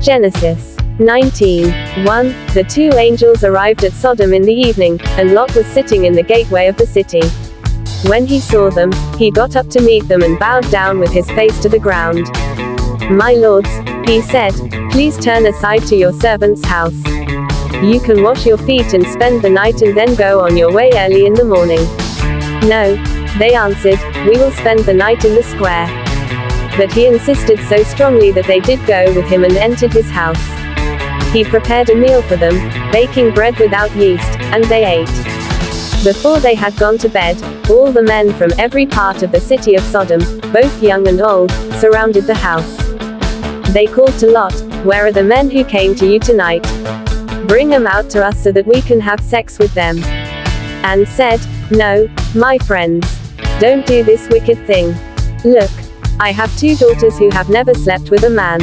Genesis 19:1. The two angels arrived at Sodom in the evening, and Lot was sitting in the gateway of the city. When he saw them, he got up to meet them and bowed down with his face to the ground. "My lords," he said, "please turn aside to your servant's house. You can wash your feet and spend the night and then go on your way early in the morning." "No," they answered, "we will spend the night in the square." But he insisted so strongly that they did go with him and entered his house. He prepared a meal for them, baking bread without yeast, and they ate. Before they had gone to bed, all the men from every part of the city of Sodom, both young and old, surrounded the house. They called to Lot, "Where are the men who came to you tonight? Bring them out to us so that we can have sex with them." And said, "No, my friends. Don't do this wicked thing. Look, I have two daughters who have never slept with a man.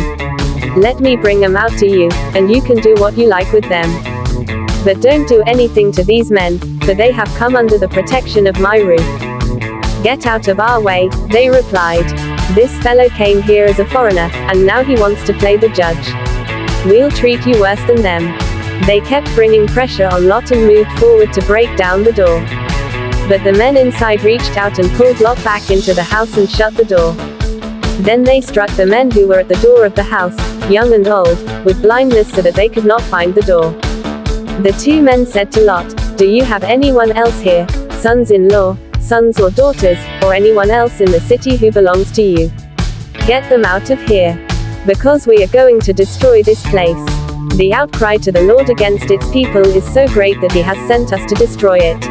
Let me bring them out to you, and you can do what you like with them. But don't do anything to these men, for they have come under the protection of my roof." "Get out of our way," they replied. "This fellow came here as a foreigner, and now he wants to play the judge. We'll treat you worse than them." They kept bringing pressure on Lot and moved forward to break down the door. But the men inside reached out and pulled Lot back into the house and shut the door. Then they struck the men who were at the door of the house, young and old, with blindness so that they could not find the door. The two men said to Lot, "Do you have anyone else here, sons-in-law, sons or daughters, or anyone else in the city who belongs to you? Get them out of here. Because we are going to destroy this place. The outcry to the Lord against its people is so great that he has sent us to destroy it."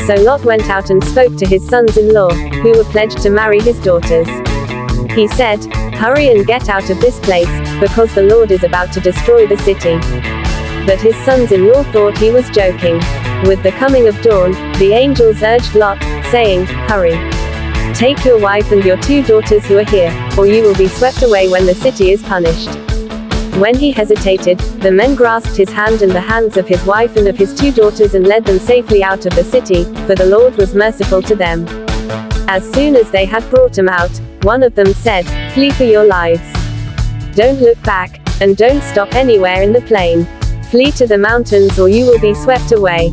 So Lot went out and spoke to his sons-in-law, who were pledged to marry his daughters. He said, "Hurry and get out of this place, because the Lord is about to destroy the city." But his sons-in-law thought he was joking. With the coming of dawn, the angels urged Lot, saying, "Hurry. Take your wife and your two daughters who are here, or you will be swept away when the city is punished." When he hesitated, the men grasped his hand and the hands of his wife and of his two daughters and led them safely out of the city, for the Lord was merciful to them. As soon as they had brought them out, one of them said, "Flee for your lives. Don't look back, and don't stop anywhere in the plain. Flee to the mountains or you will be swept away."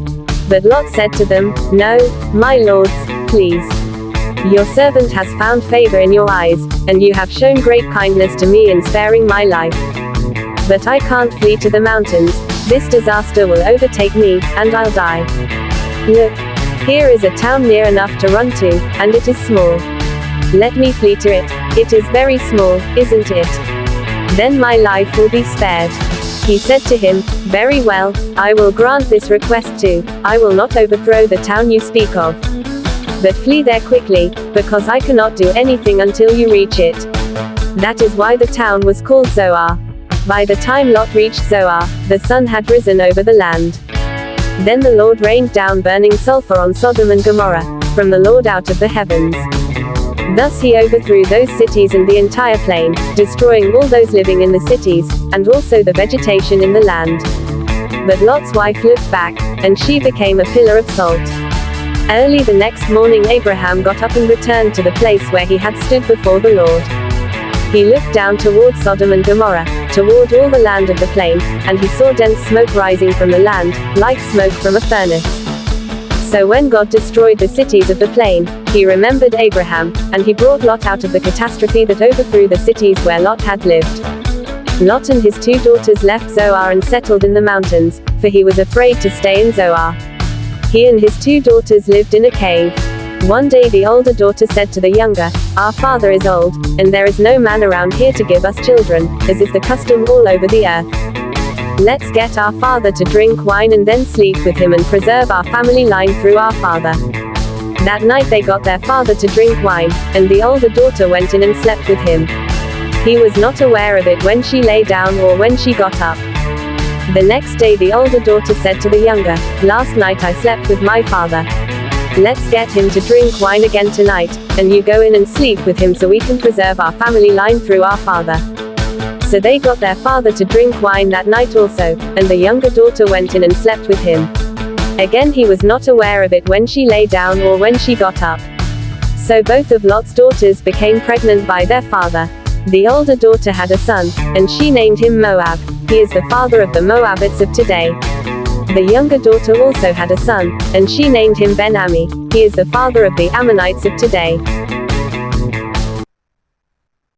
But Lot said to them, "No, my lords, please. Your servant has found favor in your eyes, and you have shown great kindness to me in sparing my life. But I can't flee to the mountains. This disaster will overtake me, and I'll die. Look, here is a town near enough to run to, and it is small. Let me flee to it. It is very small, isn't it? Then my life will be spared." He said to him, "Very well, I will grant this request too. I will not overthrow the town you speak of. But flee there quickly, because I cannot do anything until you reach it." That is why the town was called Zoar. By the time Lot reached Zoar, the sun had risen over the land. Then the Lord rained down burning sulfur on Sodom and Gomorrah, from the Lord out of the heavens. Thus he overthrew those cities and the entire plain, destroying all those living in the cities, and also the vegetation in the land. But Lot's wife looked back, and she became a pillar of salt. Early the next morning Abraham got up and returned to the place where he had stood before the Lord. He looked down toward Sodom and Gomorrah, toward all the land of the plain, and he saw dense smoke rising from the land, like smoke from a furnace. So when God destroyed the cities of the plain, he remembered Abraham, and he brought Lot out of the catastrophe that overthrew the cities where Lot had lived. Lot and his two daughters left Zoar and settled in the mountains, for he was afraid to stay in Zoar. He and his two daughters lived in a cave. One day the older daughter said to the younger, "Our father is old, and there is no man around here to give us children, as is the custom all over the earth. Let's get our father to drink wine and then sleep with him and preserve our family line through our father." That night they got their father to drink wine, and the older daughter went in and slept with him. He was not aware of it when she lay down or when she got up. The next day the older daughter said to the younger, "Last night I slept with my father. Let's get him to drink wine again tonight, and you go in and sleep with him so we can preserve our family line through our father." So they got their father to drink wine that night also, and the younger daughter went in and slept with him. Again he was not aware of it when she lay down or when she got up. So both of Lot's daughters became pregnant by their father. The older daughter had a son, and she named him Moab. He is the father of the Moabites of today. The younger daughter also had a son, and she named him Ben-Ami. He is the father of the Ammonites of today.